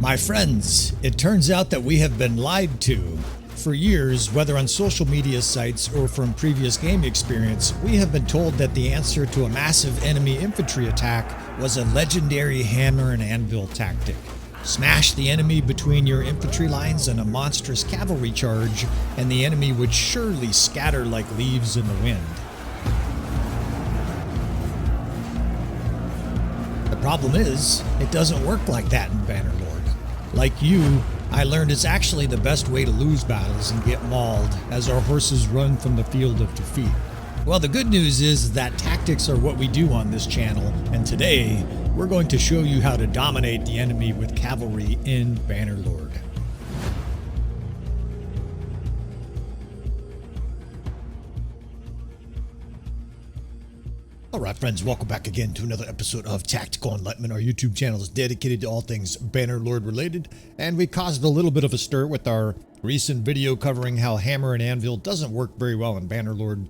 My friends, it turns out that we have been lied to. For years, whether on social media sites or from previous game experience, we have been told that the answer to a massive enemy infantry attack was a legendary hammer and anvil tactic. Smash the enemy between your infantry lines in a monstrous cavalry charge, and the enemy would surely scatter like leaves in the wind. The problem is, it doesn't work like that in Bannerlord. Like you, I learned it's actually the best way to lose battles and get mauled as our horses run from the field of defeat. Well, the good news is that tactics are what we do on this channel, and today we're going to show you how to dominate the enemy with cavalry in Bannerlord. Alright friends, welcome back again to another episode of Tactical Enlightenment. Our YouTube channel is dedicated to all things Bannerlord related, and we caused a little bit of a stir with our recent video covering how Hammer and Anvil doesn't work very well in Bannerlord.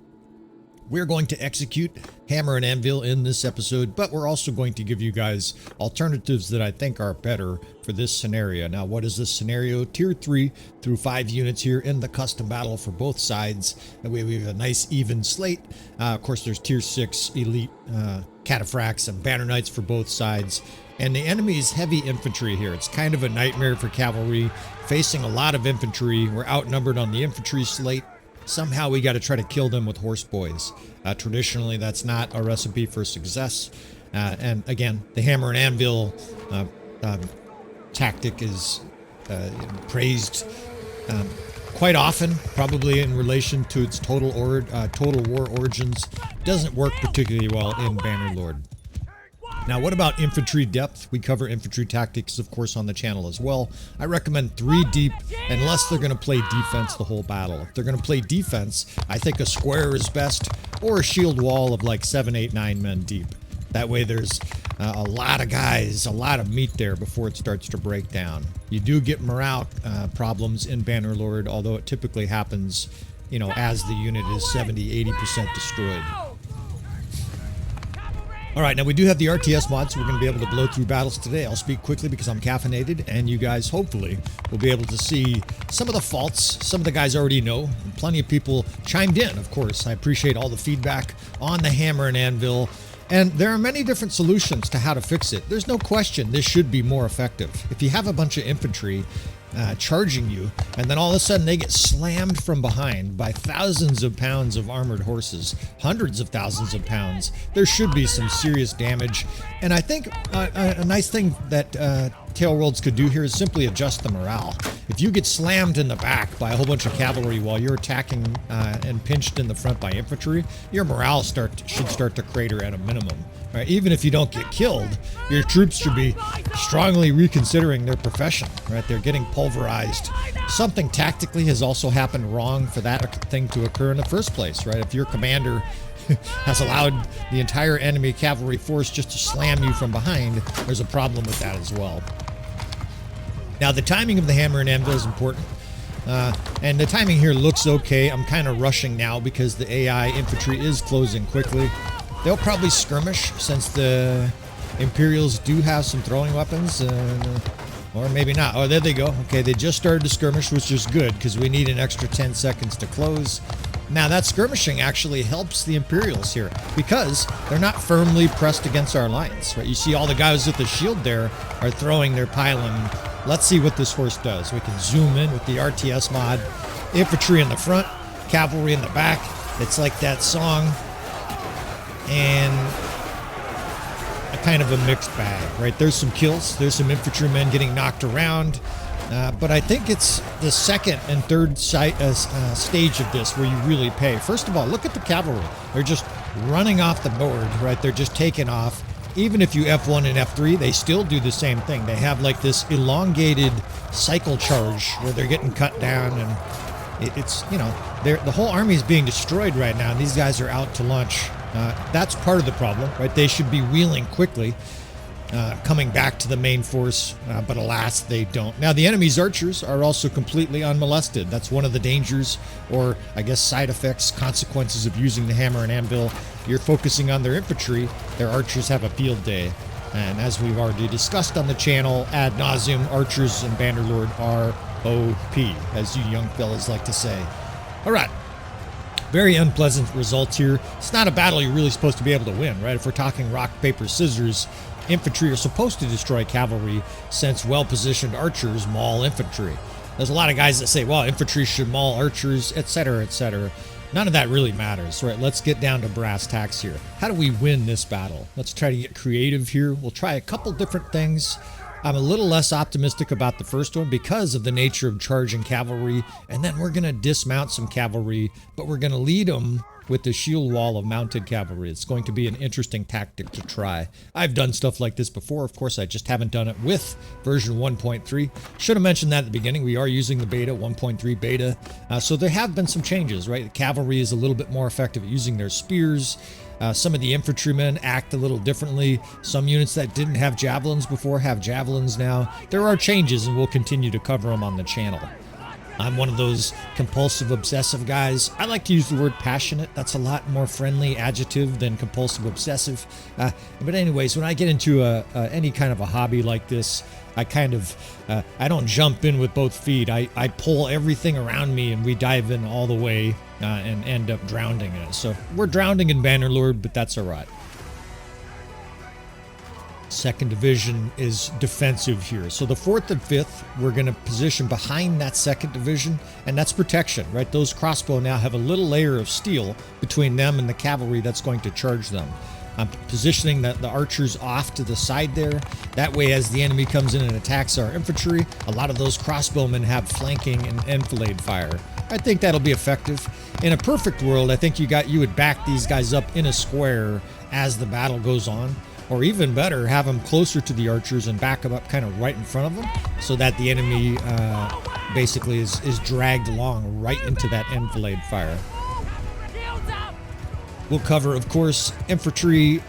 We're going to execute Hammer and Anvil in this episode, but we're also going to give you guys alternatives that I think are better for this scenario. Now, what is this scenario? Tier 3 through 5 units here in the custom battle for both sides. That way we have a nice even slate. Of course, there's Tier 6 elite cataphracts and banner knights for both sides. And the enemy's heavy infantry here. It's kind of a nightmare for cavalry. Facing a lot of infantry. We're outnumbered on the infantry slate. Somehow we got to try to kill them with horse boys. Traditionally, that's not a recipe for success. And again, the hammer and anvil tactic is praised quite often, probably in relation to its total war origins. Doesn't work particularly well in Bannerlord. Now, what about infantry depth? We cover infantry tactics, of course, on the channel as well. I recommend 3 deep, unless they're going to play defense the whole battle. If they're going to play defense, I think a square is best, or a shield wall of like 7, 8, 9 men deep. That way there's a lot of guys, a lot of meat there before it starts to break down. You do get morale problems in Bannerlord, although it typically happens, you know, as the unit is 70, 80% destroyed. Alright, now we do have the RTS mod, so we're going to be able to blow through battles today. I'll speak quickly because I'm caffeinated, and you guys, hopefully, will be able to see some of the faults. Some of the guys already know, and plenty of people chimed in, of course. I appreciate all the feedback on the hammer and anvil, and there are many different solutions to how to fix it. There's no question this should be more effective. If you have a bunch of infantry charging you, and then all of a sudden they get slammed from behind by thousands of pounds of armored horses, hundreds of thousands of pounds, there should be some serious damage. And I think a nice thing that Tailworlds could do here is simply adjust the morale. If you get slammed in the back by a whole bunch of cavalry while you're attacking and pinched in the front by infantry, your morale should start to crater at a minimum. Right? Even if you don't get killed, your troops should be strongly reconsidering their profession. Right? They're getting pulverized. Something tactically has also happened wrong for that thing to occur in the first place. Right? If your commander has allowed the entire enemy cavalry force just to slam you from behind, there's a problem with that as well. Now, the timing of the hammer and anvil is important. And the timing here looks okay. I'm kind of rushing now because the AI infantry is closing quickly. They'll probably skirmish since the Imperials do have some throwing weapons, or maybe not. Oh, there they go. Okay, they just started to skirmish, which is good because we need an extra 10 seconds to close. Now, that skirmishing actually helps the Imperials here because they're not firmly pressed against our lines. Right? You see all the guys with the shield there are throwing their pylon. Let's see what this horse does. We can zoom in with the RTS mod. Infantry in the front, cavalry in the back. It's like that song. And a kind of a mixed bag, right? There's some kills. There's some infantrymen getting knocked around. But I think it's the second and third stage of this where you really pay. First of all, look at the cavalry. They're just running off the board, right? They're just taking off. Even if you F1 and F3, they still do the same thing. They have like this elongated cycle charge where they're getting cut down, and it's, you know, the whole army is being destroyed right now, and these guys are out to lunch. That's part of the problem, right? They should be wheeling quickly, coming back to the main force, but alas, they don't. Now, the enemy's archers are also completely unmolested. That's one of the dangers, or I guess side effects, consequences of using the hammer and anvil. You're focusing on their infantry, their archers have a field day. And as we've already discussed on the channel ad nauseum, archers and Bannerlord are OP, as you young fellas like to say. All right. Very unpleasant results here. It's not a battle you're really supposed to be able to win, right? If we're talking rock, paper, scissors, infantry are supposed to destroy cavalry, since well-positioned archers maul infantry. There's a lot of guys that say, well, infantry should maul archers, etc., etc. None of that really matters, right? Let's get down to brass tacks here. How do we win this battle? Let's try to get creative here. We'll try a couple different things. I'm a little less optimistic about the first one because of the nature of charging cavalry, and then we're going to dismount some cavalry, but we're going to lead them with the shield wall of mounted cavalry. It's going to be an interesting tactic to try. I've done stuff like this before. Of course, I just haven't done it with version 1.3. Should have mentioned that at the beginning. We are using the beta, 1.3 beta. So there have been some changes, right? The cavalry is a little bit more effective at using their spears. Some of the infantrymen act a little differently. Some units that didn't have javelins before have javelins now. There are changes, and we'll continue to cover them on the channel. I'm one of those compulsive, obsessive guys. I like to use the word passionate. That's a lot more friendly adjective than compulsive, obsessive. But anyways, when I get into any kind of a hobby like this, I kind of, I don't jump in with both feet. I pull everything around me and we dive in all the way and end up drowning in it. So we're drowning in Bannerlord, but that's all right. Second division is defensive here. So the 4th and 5th, we're going to position behind that 2nd division, and that's protection, right? Those crossbow now have a little layer of steel between them and the cavalry that's going to charge them. I'm positioning the archers off to the side there. That way, as the enemy comes in and attacks our infantry, a lot of those crossbowmen have flanking and enfilade fire. I think that'll be effective. In a perfect world, I think you would back these guys up in a square as the battle goes on. Or even better, have them closer to the archers and back them up kind of right in front of them so that the enemy basically is dragged along right into that enfilade fire. We'll cover, of course, infantry,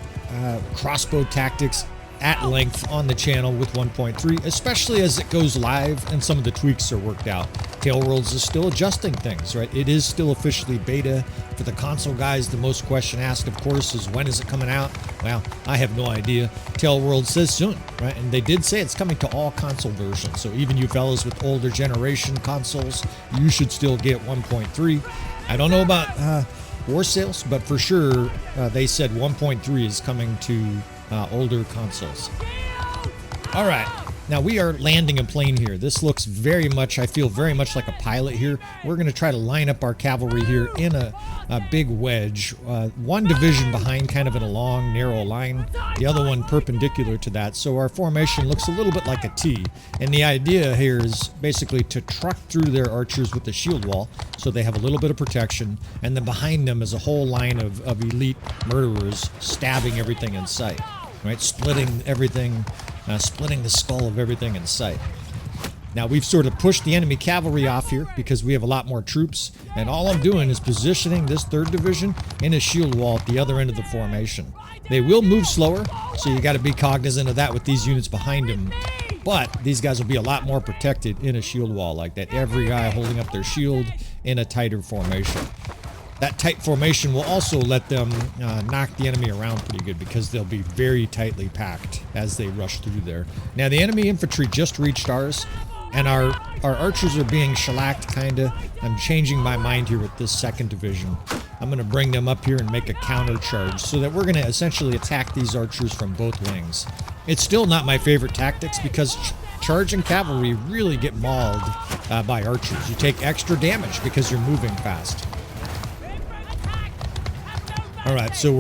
crossbow tactics at length on the channel with 1.3, especially as it goes live and some of the tweaks are worked out. Tailworlds is still adjusting things, right? It is still officially beta. For the console guys, the most question asked, of course, is when is it coming out? Well, I have no idea. Tailworld says soon, right? And they did say it's coming to all console versions. So even you fellas with older generation consoles, you should still get 1.3. I don't know about war sales, but for sure, they said 1.3 is coming to older consoles. All right. Now we are landing a plane here. This looks very much, I feel very much like a pilot here. We're going to try to line up our cavalry here in a big wedge. One division behind, kind of in a long, narrow line. The other one perpendicular to that. So our formation looks a little bit like a T. And the idea here is basically to truck through their archers with the shield wall so they have a little bit of protection. And then behind them is a whole line of elite murderers stabbing everything in sight. Right? Splitting everything. Splitting the skull of everything in sight. Now we've sort of pushed the enemy cavalry off here because we have a lot more troops, and all I'm doing is positioning this 3rd division in a shield wall at the other end of the formation. They will move slower, so you got to be cognizant of that with these units behind them, but these guys will be a lot more protected in a shield wall like that. Every guy holding up their shield in a tighter formation. That tight formation will also let them knock the enemy around pretty good because they'll be very tightly packed as they rush through there. Now, the enemy infantry just reached ours, and our archers are being shellacked, kind of. I'm changing my mind here with this 2nd division. I'm going to bring them up here and make a counter charge so that we're going to essentially attack these archers from both wings. It's still not my favorite tactics because charging cavalry really get mauled by archers. You take extra damage because you're moving fast. All right, so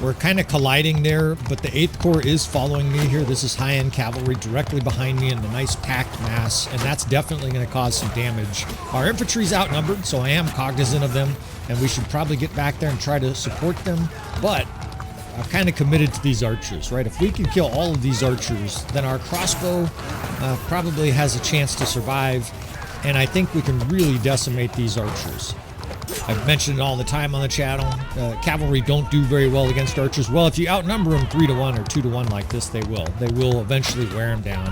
we're kind of colliding there, but the 8th Corps is following me here. This is high-end cavalry directly behind me in the nice packed mass, and that's definitely going to cause some damage. Our infantry's outnumbered, so I am cognizant of them, and we should probably get back there and try to support them, but I've kind of committed to these archers, right? If we can kill all of these archers, then our crossbow probably has a chance to survive, and I think we can really decimate these archers. I've mentioned it all the time on the channel. Cavalry don't do very well against archers. Well, if you outnumber them 3-1 or 2-1 like this, they will. They will eventually wear them down.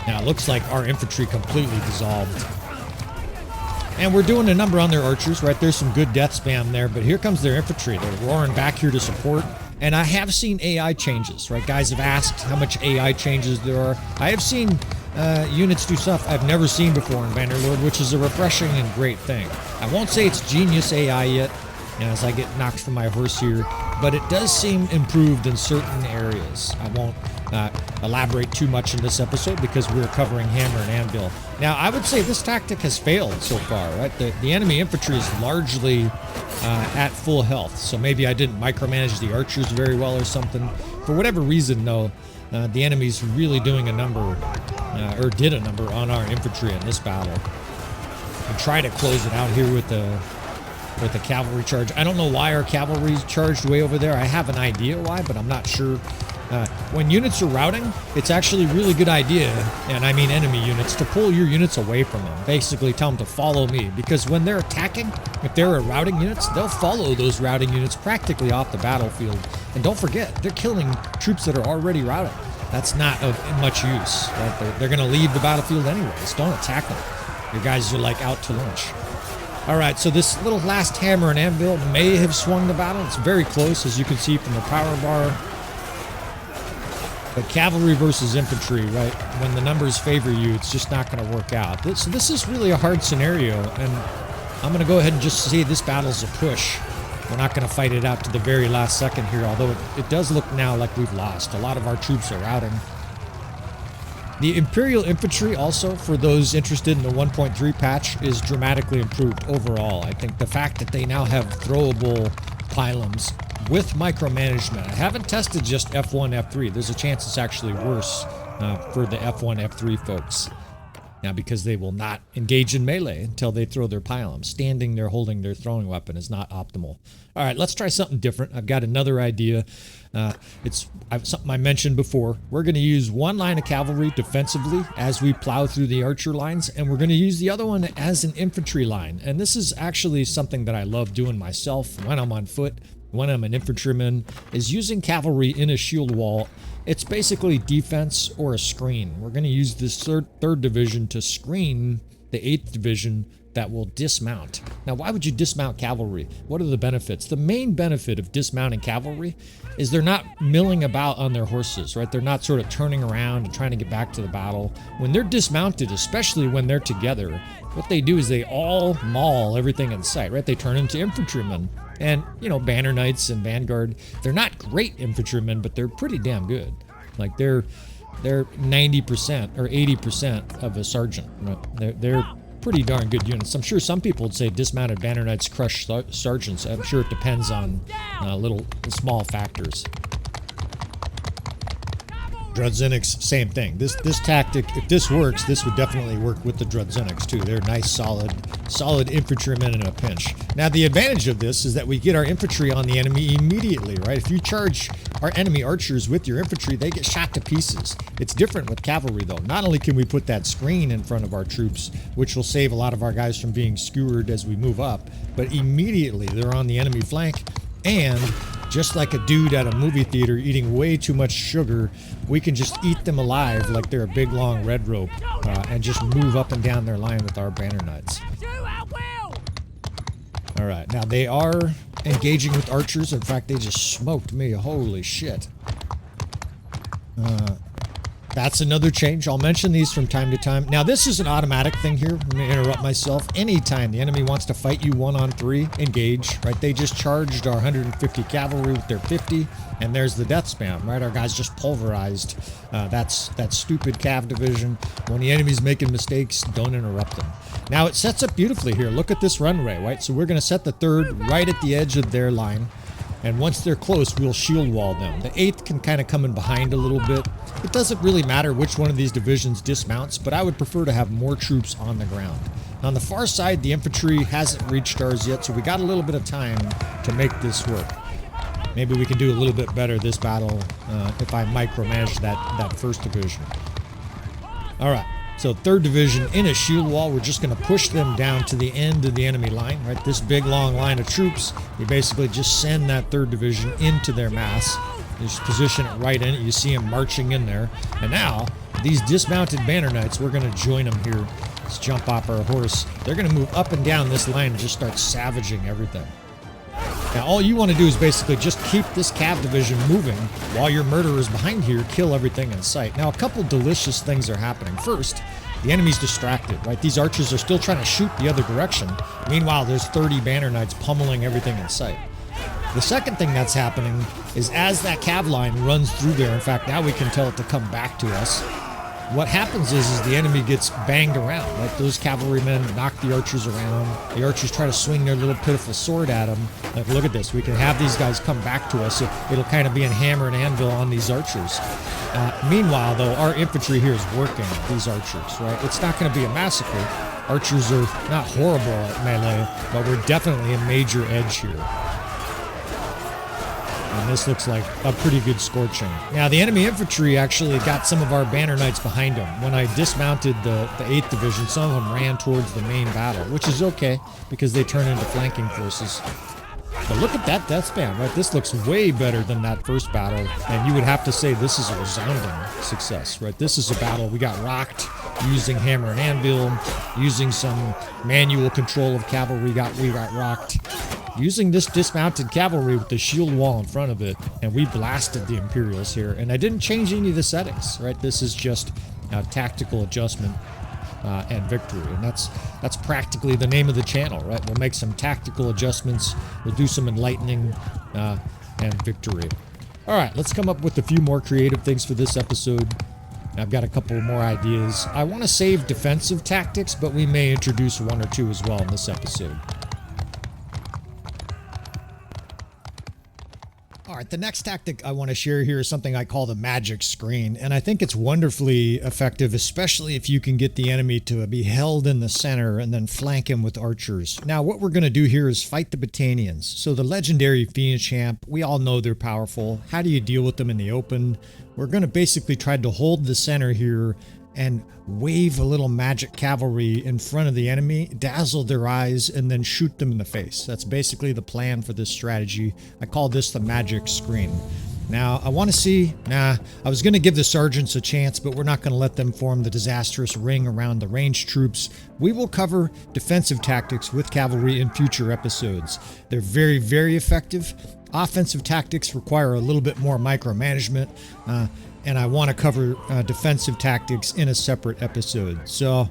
Now, it looks like our infantry completely dissolved. And we're doing a number on their archers, right? There's some good death spam there, but here comes their infantry. They're roaring back here to support. And I have seen AI changes, right? Guys have asked how much AI changes there are. I have seen units do stuff I've never seen before in Bannerlord, which is a refreshing and great thing. I won't say it's genius AI yet, as I get knocked from my horse here, but it does seem improved in certain areas. I won't elaborate too much in this episode because we're covering Hammer and Anvil. Now, I would say this tactic has failed so far, right? The enemy infantry is largely at full health, so maybe I didn't micromanage the archers very well or something. For whatever reason, though, the enemy's really doing a number, or did a number on our infantry in this battle. And try to close it out here with the cavalry charge. I don't know why our cavalry charged way over there. I have an idea why, but I'm not sure. When units are routing, it's actually a really good idea, and I mean enemy units, to pull your units away from them. Basically tell them to follow me, because when they're attacking, if they're routing units, they'll follow those routing units practically off the battlefield. And don't forget, they're killing troops that are already routing. That's not of much use. Right? They're going to leave the battlefield anyways. Don't attack them. Your guys are like out to lunch. All right, so this little last hammer and anvil may have swung the battle. It's very close, as you can see from the power bar. But cavalry versus infantry, right? When the numbers favor you, it's just not going to work out. This is really a hard scenario, and I'm going to go ahead and just say this battle's a push. We're not going to fight it out to the very last second here, although it does look now like we've lost. A lot of our troops are routing. The Imperial Infantry also, for those interested in the 1.3 patch, is dramatically improved overall. I think the fact that they now have throwable pylons with micromanagement. I haven't tested just F1, F3. There's a chance it's actually worse for the F1, F3 folks. Now, because they will not engage in melee until they throw their pylons. Standing there holding their throwing weapon is not optimal. All right, let's try something different. I've got another idea. It's something I mentioned before. We're going to use one line of cavalry defensively as we plow through the archer lines, and we're going to use the other one as an infantry line. And this is actually something that I love doing myself when I'm on foot, when I'm an infantryman, is using cavalry in a shield wall. It's basically defense or a screen. We're going to use this third division to screen the 8th division that will dismount. Now, why would you dismount cavalry? What are the benefits? The main benefit of dismounting cavalry is they're not milling about on their horses, right? They're not sort of turning around and trying to get back to the battle. When they're dismounted, especially when they're together, what they do is they all maul everything in sight, right? They turn into infantrymen. And, you know, banner knights and vanguard, they're not great infantrymen, but they're pretty damn good. Like, they're 90% or 80% of a sergeant. Right? They're pretty darn good units. I'm sure some people would say dismounted banner knights crush sergeants. I'm sure it depends on small factors. Drudziniks, same thing. This tactic, if this works, this would definitely work with the Drudziniks too. They're nice, solid infantrymen in a pinch. Now, the advantage of this is that we get our infantry on the enemy immediately, right? If you charge our enemy archers with your infantry, they get shot to pieces. It's different with cavalry, though. Not only can we put that screen in front of our troops, which will save a lot of our guys from being skewered as we move up, but immediately they're on the enemy flank, and just like a dude at a movie theater eating way too much sugar, we can just eat them alive like they're a big long red rope and just move up and down their line with our banner knights. All right, now they are engaging with archers. In fact, they just smoked me. Holy shit. That's another change. I'll mention these from time to time. Now, this is an automatic thing here. Let me interrupt myself. Anytime the enemy wants to fight you 1-on-3, engage, right? They just charged our 150 cavalry with their 50, and there's the death spam, right? Our guys just pulverized. That's that stupid cav division. When the enemy's making mistakes, don't interrupt them. Now, it sets up beautifully here. Look at this runway, right? So we're going to set the 3rd right at the edge of their line. And once they're close, we'll shield wall them. The 8th can kind of come in behind a little bit. It doesn't really matter which one of these divisions dismounts, but I would prefer to have more troops on the ground. On the far side, the infantry hasn't reached ours yet, so we got a little bit of time to make this work. Maybe we can do a little bit better this battle if I micromanage that 1st division. All right. So 3rd division in a shield wall, we're just going to push them down to the end of the enemy line, right? This big long line of troops, you basically just send that 3rd division into their mass. You just position it right in it. You see them marching in there. And now, these dismounted banner knights, we're going to join them here. Let's jump off our horse. They're going to move up and down this line and just start savaging everything. Now, all you want to do is basically just keep this cav division moving while your murderers behind here kill everything in sight. Now, a couple delicious things are happening. First, the enemy's distracted, right? These archers are still trying to shoot the other direction. Meanwhile, there's 30 banner knights pummeling everything in sight. The second thing that's happening is as that cav line runs through there, in fact, now we can tell it to come back to us. What happens is the enemy gets banged around. Like those cavalrymen knock the archers around. The archers try to swing their little pitiful sword at them. Like, look at this. We can have these guys come back to us. It'll kind of be a hammer and anvil on these archers. Meanwhile, though, our infantry here is working these archers, right? It's not going to be a massacre. Archers are not horrible at melee, but we're definitely a major edge here. And this looks like a pretty good scorching. Now, the enemy infantry actually got some of our banner knights behind them. When I dismounted the 8th Division, some of them ran towards the main battle, which is okay because they turn into flanking forces. But look at that death span, right? This looks way better than that first battle, and you would have to say this is a resounding success, right? This is a battle we got rocked using hammer and anvil, using some manual control of cavalry, we got rocked. Using this dismounted cavalry with the shield wall in front of it, and we blasted the Imperials here. And I didn't change any of the settings, right? This is just a tactical adjustment and victory. And that's practically the name of the channel, right? We'll make some tactical adjustments. We'll do some enlightening and victory. All right, let's come up with a few more creative things for this episode. I've got a couple more ideas. I want to save defensive tactics, but we may introduce one or two as well in this episode. All right, the next tactic I want to share here is something I call the magic screen, and I think it's wonderfully effective, especially if you can get the enemy to be held in the center and then flank him with archers. Now, what we're going to do here is fight the Battanians. So the legendary Phoenix Champ, we all know they're powerful. How do you deal with them in the open? We're going to basically try to hold the center here and wave a little magic cavalry in front of the enemy, dazzle their eyes, and then shoot them in the face. That's basically the plan for this strategy. I call this the magic screen. Now, I want to see... I was going to give the sergeants a chance, but we're not going to let them form the disastrous ring around the ranged troops. We will cover defensive tactics with cavalry in future episodes. They're very, very effective. Offensive tactics require a little bit more micromanagement, and I want to cover defensive tactics in a separate episode. So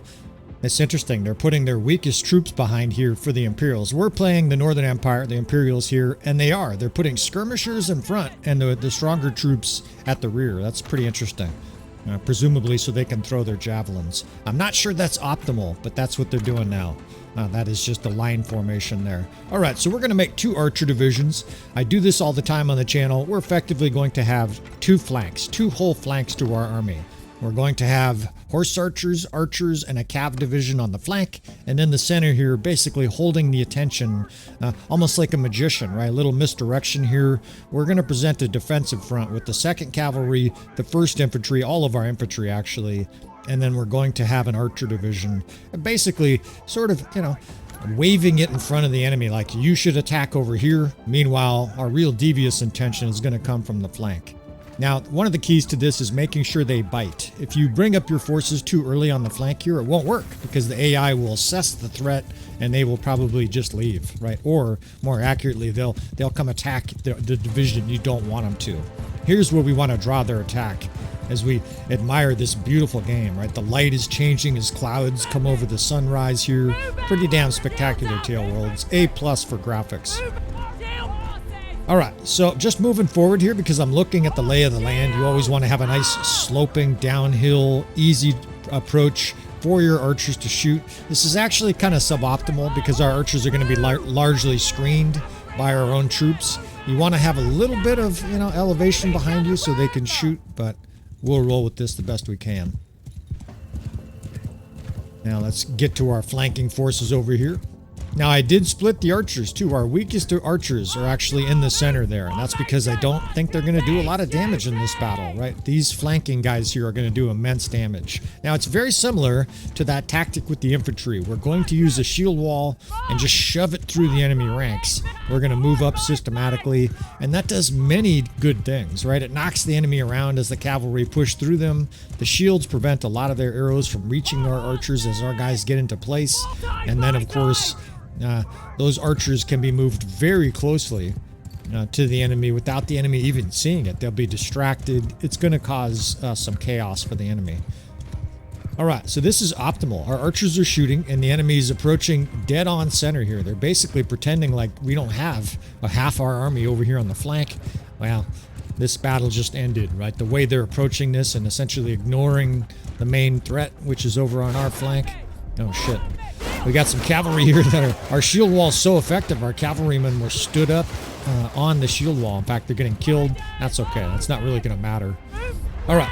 it's interesting. They're putting their weakest troops behind here for the Imperials. We're playing the Northern Empire, the Imperials here, and they are. They're putting skirmishers in front and the stronger troops at the rear. That's pretty interesting. Presumably so they can throw their javelins. I'm not sure that's optimal, but that's what they're doing now. That is just a line formation there. All right, so we're going to make 2 archer divisions. I do this all the time on the channel. We're effectively going to have 2 flanks, 2 whole flanks to our army. We're going to have horse archers, archers, and a cav division on the flank, and then the center here basically holding the attention, almost like a magician, right? A little misdirection here. We're going to present a defensive front with the 2nd Cavalry, the 1st Infantry, all of our infantry actually, and then we're going to have an archer division, basically sort of, waving it in front of the enemy like you should attack over here. Meanwhile, our real devious intention is going to come from the flank. Now, one of the keys to this is making sure they bite. If you bring up your forces too early on the flank here, it won't work because the AI will assess the threat and they will probably just leave, right? Or more accurately, they'll come attack the division you don't want them to. Here's where we want to draw their attack as we admire this beautiful game, right? The light is changing as clouds come over the sunrise here. Pretty damn spectacular, Tail Worlds. A+ for graphics. All right, so just moving forward here because I'm looking at the lay of the land. You always want to have a nice sloping downhill, easy approach for your archers to shoot. This is actually kind of suboptimal because our archers are going to be largely screened by our own troops. You want to have a little bit of, elevation behind you so they can shoot, but we'll roll with this the best we can. Now let's get to our flanking forces over here. Now, I did split the archers, too. Our weakest archers are actually in the center there, and that's because I don't think they're going to do a lot of damage in this battle, right? These flanking guys here are going to do immense damage. Now, it's very similar to that tactic with the infantry. We're going to use a shield wall and just shove it through the enemy ranks. We're going to move up systematically, and that does many good things, right? It knocks the enemy around as the cavalry push through them. The shields prevent a lot of their arrows from reaching our archers as our guys get into place, and then, of course, Those archers can be moved very closely to the enemy without the enemy even seeing it. They'll be distracted. It's going to cause some chaos for the enemy. All right, so this is optimal. Our archers are shooting, and the enemy is approaching dead on center here. They're basically pretending like we don't have a half our army over here on the flank. Well, this battle just ended, right? The way they're approaching this and essentially ignoring the main threat, which is over on our flank. Oh, shit. We got some cavalry here that are... Our shield wall is so effective. Our cavalrymen were stood up on the shield wall. In fact, they're getting killed. That's okay. That's not really going to matter. All right.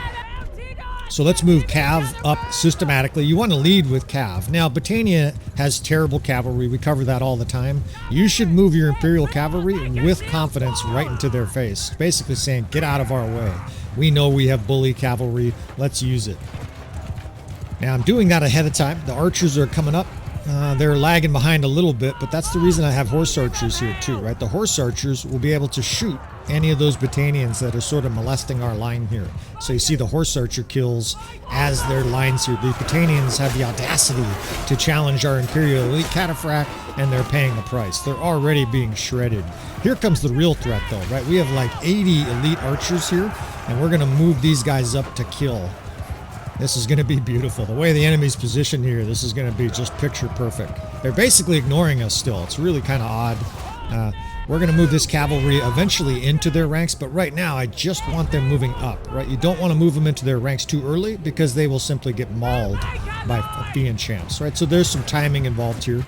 So let's move Cav up systematically. You want to lead with Cav. Now, Britannia has terrible cavalry. We cover that all the time. You should move your Imperial cavalry with confidence right into their face. Basically saying, get out of our way. We know we have bully cavalry. Let's use it. Now, I'm doing that ahead of time. The archers are coming up. They're lagging behind a little bit, but that's the reason I have horse archers here too, right? The horse archers will be able to shoot any of those Britannians that are sort of molesting our line here. So you see the horse archer kills as their lines here. The Britannians have the audacity to challenge our Imperial Elite Cataphract, and they're paying the price. They're already being shredded. Here comes the real threat though, right? We have like 80 elite archers here, and we're gonna move these guys up to kill. This is going to be beautiful. The way the enemy's positioned here, this is going to be just picture perfect. They're basically ignoring us still. It's really kind of odd. We're going to move this cavalry eventually into their ranks, but right now I just want them moving up, right? You don't want to move them into their ranks too early because they will simply get mauled by Fian champs, right? So there's some timing involved here.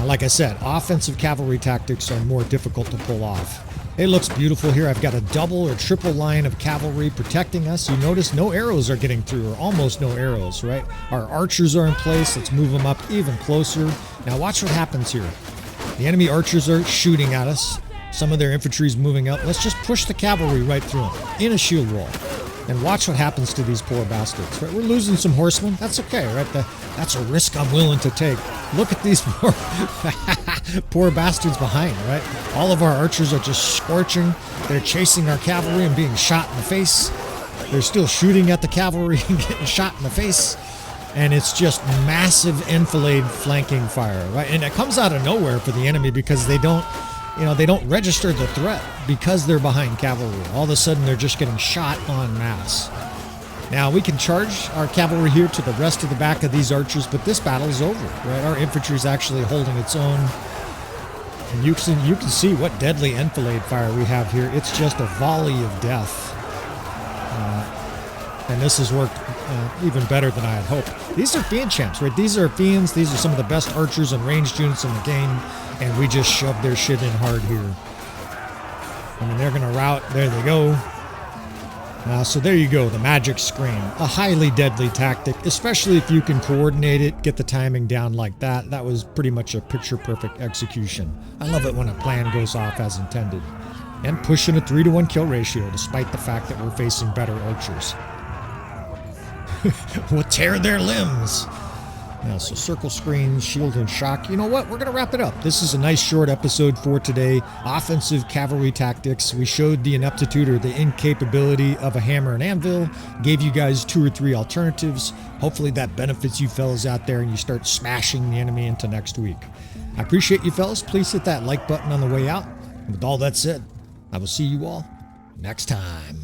Like I said, offensive cavalry tactics are more difficult to pull off. It looks beautiful here. I've got a double or triple line of cavalry protecting us. You notice no arrows are getting through, or almost no arrows, right? Our archers are in place. Let's move them up even closer. Now watch what happens here. The enemy archers are shooting at us. Some of their infantry is moving up. Let's just push the cavalry right through them in a shield wall. And watch what happens to these poor bastards, right? We're losing some horsemen. That's okay, right? That's a risk I'm willing to take. Look at these poor, poor bastards behind, right? All of our archers are just scorching. They're chasing our cavalry and being shot in the face. They're still shooting at the cavalry and getting shot in the face. And it's just massive enfilade flanking fire, right? And it comes out of nowhere for the enemy because they don't register the threat because they're behind cavalry. All of a sudden, they're just getting shot en masse. Now, we can charge our cavalry here to the rest of the back of these archers, but this battle is over, right? Our infantry is actually holding its own. And you can see what deadly enfilade fire we have here. It's just a volley of death. And this has worked even better than I had hoped. These are Fian champs, right? These are Fians. These are some of the best archers and ranged units in the game. And we just shoved their shit in hard here. I mean, they're going to rout. There they go. So there you go, the magic scream. A highly deadly tactic, especially if you can coordinate it, get the timing down like that. That was pretty much a picture-perfect execution. I love it when a plan goes off as intended. And pushing a 3-to-1 kill ratio, despite the fact that we're facing better archers. We'll tear their limbs. Now, so circle screen, shield and shock. You know what? We're going to wrap it up. This is a nice short episode for today. Offensive cavalry tactics. We showed the ineptitude or the incapability of a hammer and anvil. Gave you guys 2 or 3 alternatives. Hopefully that benefits you fellas out there and you start smashing the enemy into next week. I appreciate you fellas. Please hit that like button on the way out. And with all that said, I will see you all next time.